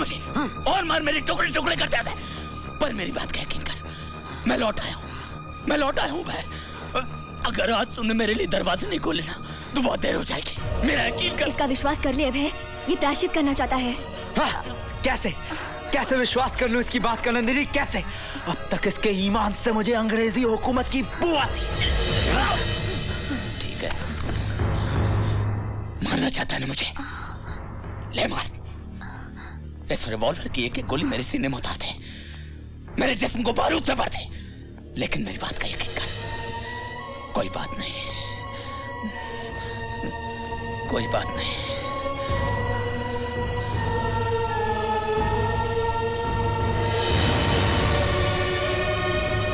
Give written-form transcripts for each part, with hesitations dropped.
मुझे और मार, मेरे टुकड़े टुकड़े कर दे, पर मेरी बात का यकीन कर, मैं लौट आया हूँ भाई। अगर आज तुमने मेरे लिए दरवाजे नहीं खोले ना तो बहुत देर हो जाएगी, मेरा यकीन कर। इसका विश्वास कर ले अभय, ये प्रायश्चित करना चाहता है। कैसे विश्वास कर लूं इसकी बात का नंदिनी, कैसे? अब तक इसके ईमान से मुझे अंग्रेजी हुकूमत की बू आती। ठीक है, मारना चाहता है ना मुझे, ले मार। इस रिवॉल्वर की एक एक गोली मेरे सीने में उतार दे, मेरे जिस्म को बारूद से भर दे, लेकिन मेरी बात का यकीन कर, कोई बात नहीं, कोई बात नहीं।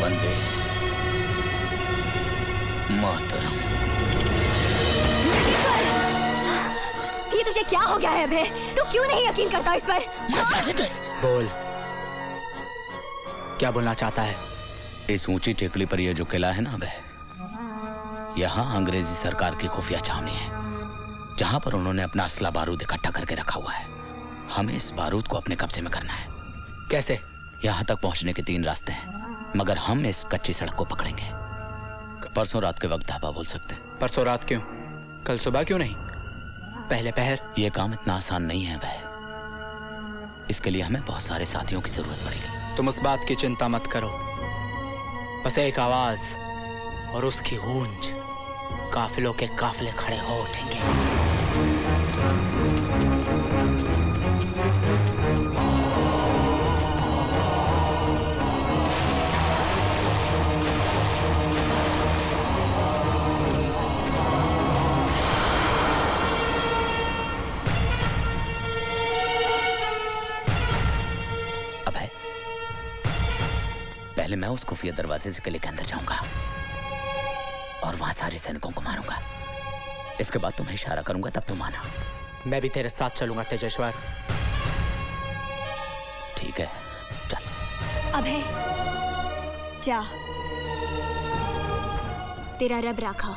वंदे मातरम। ये तुझे क्या हो गया है अभय? तू क्यों नहीं यकीन करता इस पर? बोल, क्या बोलना चाहता है? इस ऊंची टेकड़ी पर यह जो किला है ना अभय, यहाँ अंग्रेजी सरकार की खुफिया छावनी है, जहां पर उन्होंने अपना असला बारूद इकट्ठा करके रखा हुआ है। हमें इस बारूद को अपने कब्जे में करना है। कैसे? यहाँ तक पहुंचने के 3 रास्ते हैं, मगर हम इस कच्ची सड़क को पकड़ेंगे। परसों रात के वक्त ढाबा बोल सकते हैं। परसों रात क्यों? कल सुबह क्यों नहीं? पहले पहर? यह काम इतना आसान नहीं है भाई, इसके लिए हमें बहुत सारे साथियों की जरूरत पड़ेगी। तुम उस बात की चिंता मत करो, बस एक आवाज और उसकी गूंज, काफिलों के काफिले खड़े हो उठेंगे। अभय, पहले मैं उस खुफिया दरवाजे से किले के अंदर जाऊंगा और वहां सारे सैनिकों को मारूंगा। इसके बाद तुम्हें इशारा करूंगा, तब तुम आना। मैं भी तेरे साथ चलूंगा तेजेश्वर। ठीक है, चल। अभय जा, तेरा रब राखा।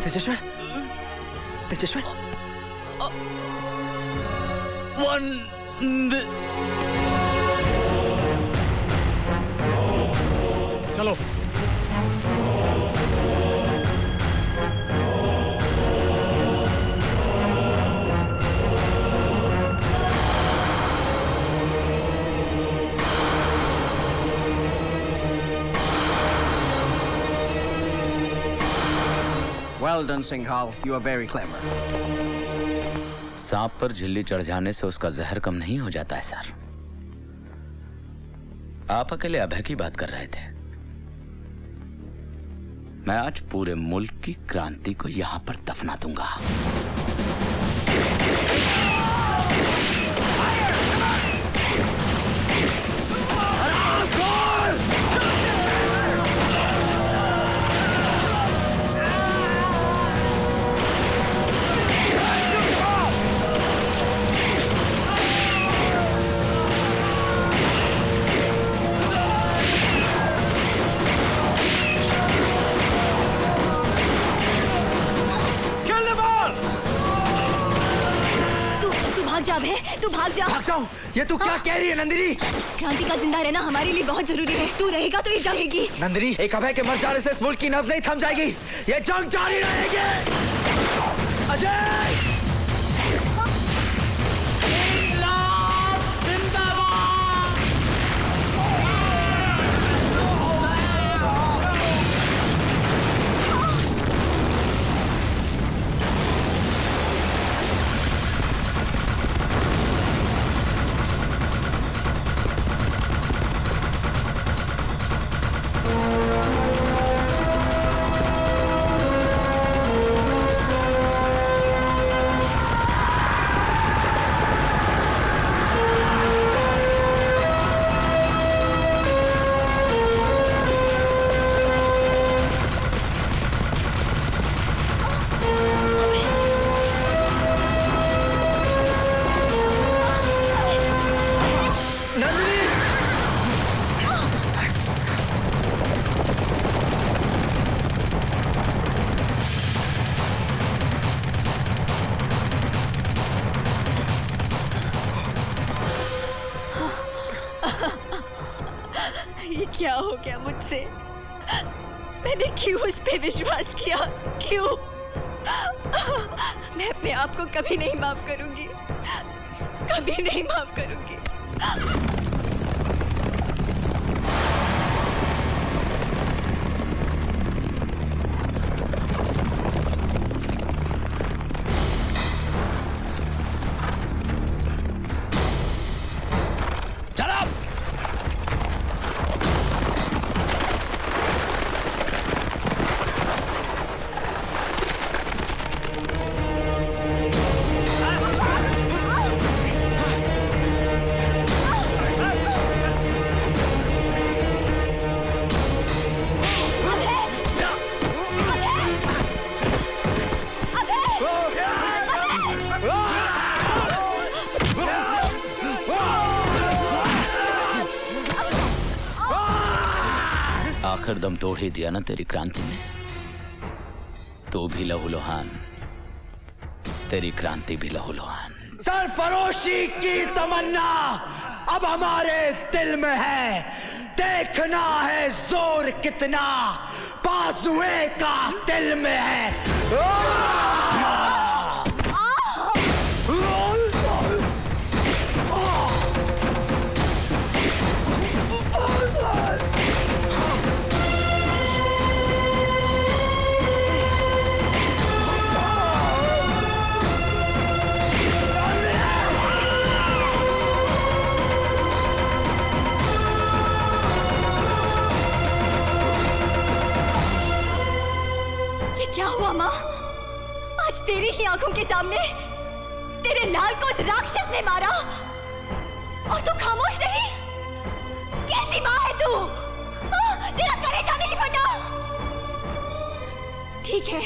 तेजेश्वर, तेजेश्वर, चलो। Well done, Singhal. You are very clever. सांप पर झिल्ली चढ़ जाने से उसका जहर कम नहीं हो जाता है सर। आप अकेले अभय की बात कर रहे थे, मैं आज पूरे मुल्क की क्रांति को यहां पर दफना दूंगा। तू भाग जा। भाग जाऊं? ये तू क्या कह रही है नंदिनी? क्रांति का जिंदा रहना हमारे लिए बहुत जरूरी है। तू रहेगा तो ये जंगेगी। नंदिनी, एक अभय के मर जाने से इस मुल्क की नब्ज नहीं थम जाएगी। ये जंग जारी रहेगी। अजय! ये क्या हो गया मुझसे? मैंने क्यों उस पे विश्वास किया? क्यों? मैं अपने आप को कभी नहीं माफ करूंगी, कभी नहीं माफ करूंगी। आखिर दम तोड़ ही दिया ना तेरी क्रांति ने। तू भी लहूलुहान, तेरी क्रांति भी लहूलुहान। सरफरोशी की तमन्ना अब हमारे दिल में है, देखना है जोर कितना बाजुए का दिल में है। क्या हुआ माँ? आज तेरी ही आंखों के सामने तेरे लाल को उस राक्षस ने मारा और तू खामोश रही? कैसी माँ है तू? तेरा कलेजा नहीं फटा? ठीक है,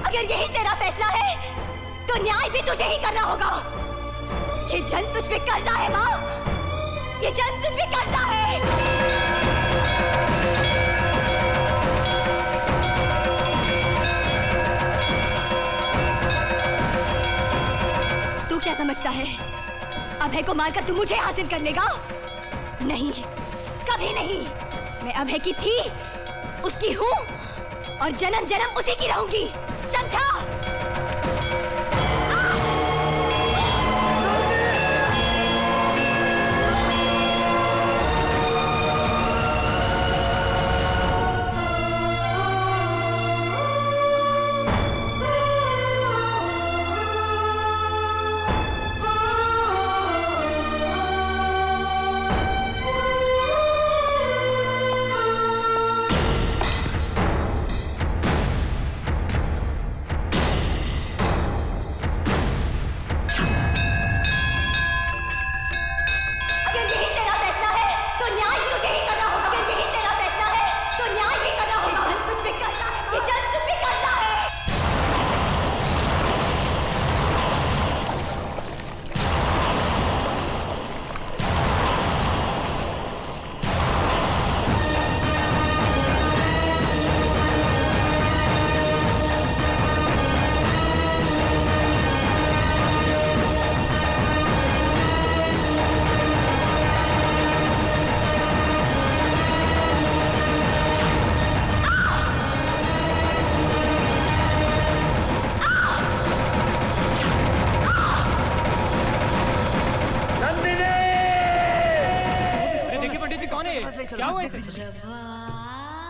अगर यही तेरा फैसला है तो न्याय भी तुझे ही करना होगा। ये जंग तुझ पे कर्जा है माँ, ये जंग तुझ पे कर्जा है। क्या समझता है अभय को मारकर तू मुझे हासिल कर लेगा? नहीं, कभी नहीं। मैं अभय की थी, उसकी हूँ और जन्म जन्म उसी की रहूंगी, समझा?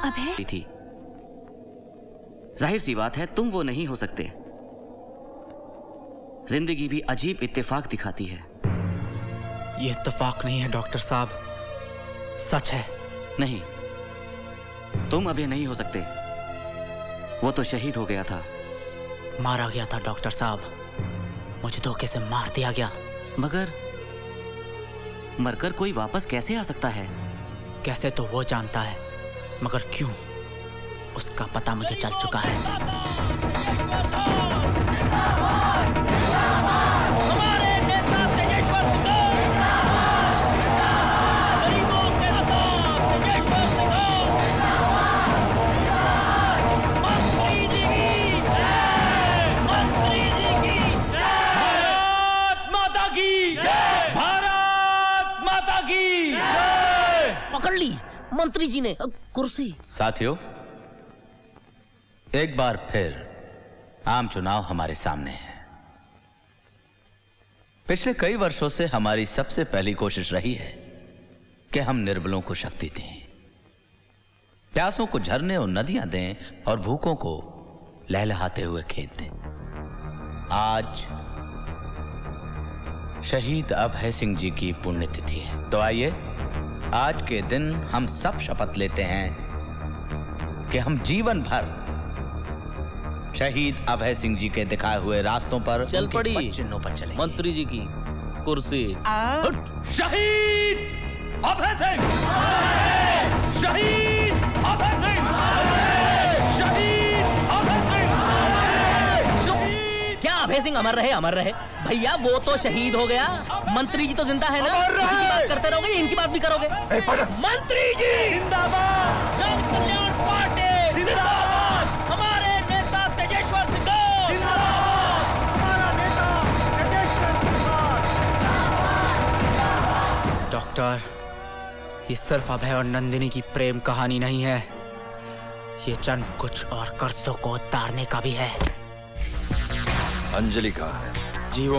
अभय थी। जाहिर सी बात है तुम वो नहीं हो सकते। जिंदगी भी अजीब इत्तेफाक दिखाती है। ये इत्तेफाक नहीं है डॉक्टर साहब, सच है। नहीं, तुम अभय नहीं हो सकते। वो तो शहीद हो गया था। मारा गया था डॉक्टर साहब, मुझे धोखे से मार दिया गया। मगर मरकर कोई वापस कैसे आ सकता है? कैसे तो वो जानता है, मगर क्यों, उसका पता मुझे चल चुका है। मंत्री जी ने कुर्सी। साथियों, एक बार फिर आम चुनाव हमारे सामने है। पिछले कई वर्षों से हमारी सबसे पहली कोशिश रही है कि हम निर्बलों को शक्ति दें, प्यासों को झरने और नदियां दें और भूखों को लहलहाते हुए खेत दें। आज शहीद अभय सिंह जी की पुण्यतिथि है, तो आइए आज के दिन हम सब शपथ लेते हैं कि हम जीवन भर शहीद अभय सिंह जी के दिखाए हुए रास्तों पर, चल उनके पड़ी। पद चिन्हों पर चलेंगे। मंत्री जी की कुर्सी। शहीद अभय सिंह, शहीद अभय सिंह, शहीद अभय सिंह, शहीद। क्या अभय सिंह अमर रहे? अमर रहे भैया, वो तो शहीद हो गया। मंत्री जी तो जिंदा है ना, इसकी बात करते रहोगे, इनकी बात भी करोगे। मंत्री जी जिंदाबाद, जन कल्याण पार्टी जिंदाबाद, हमारे नेता तेजेश्वर सिंह जिंदाबाद, हमारा नेता तेजेश्वर सिंह। डॉक्टर, ये सिर्फ अभय और नंदिनी की प्रेम कहानी नहीं है, ये जन्म कुछ और कर्जों को उतारने का भी है। अंजलि कहाँ है? जी वो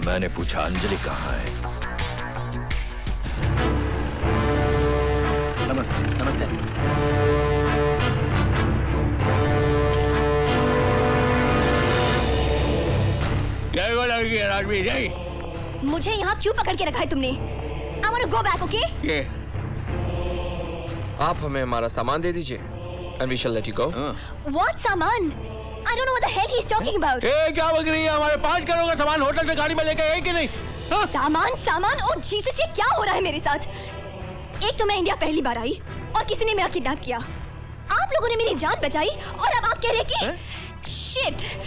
मैंने पूछा अंजलि कहाँ है? नमस्ते। नमस्ते। जय हो लड़की राजवीर जय। मुझे यहाँ क्यों पकड़ के रखा है तुमने? I want to go back, okay? ये आप हमें हमारा सामान दे दीजिए and we shall let you go. What सामान? I don't know what the hell he's talking about. क्या बोल रही है? हमारे 5 करोड़ का सामान होटल से गाड़ी में लेके आए कि नहीं? सामान ओ जीसस, ये क्या हो रहा है मेरे साथ? एक तो मैं इंडिया पहली बार आई और किसी ने मेरा किडनैप किया। आप लोगों ने मेरी जान बचाई और अब आप कह रहे हैं कि शिट।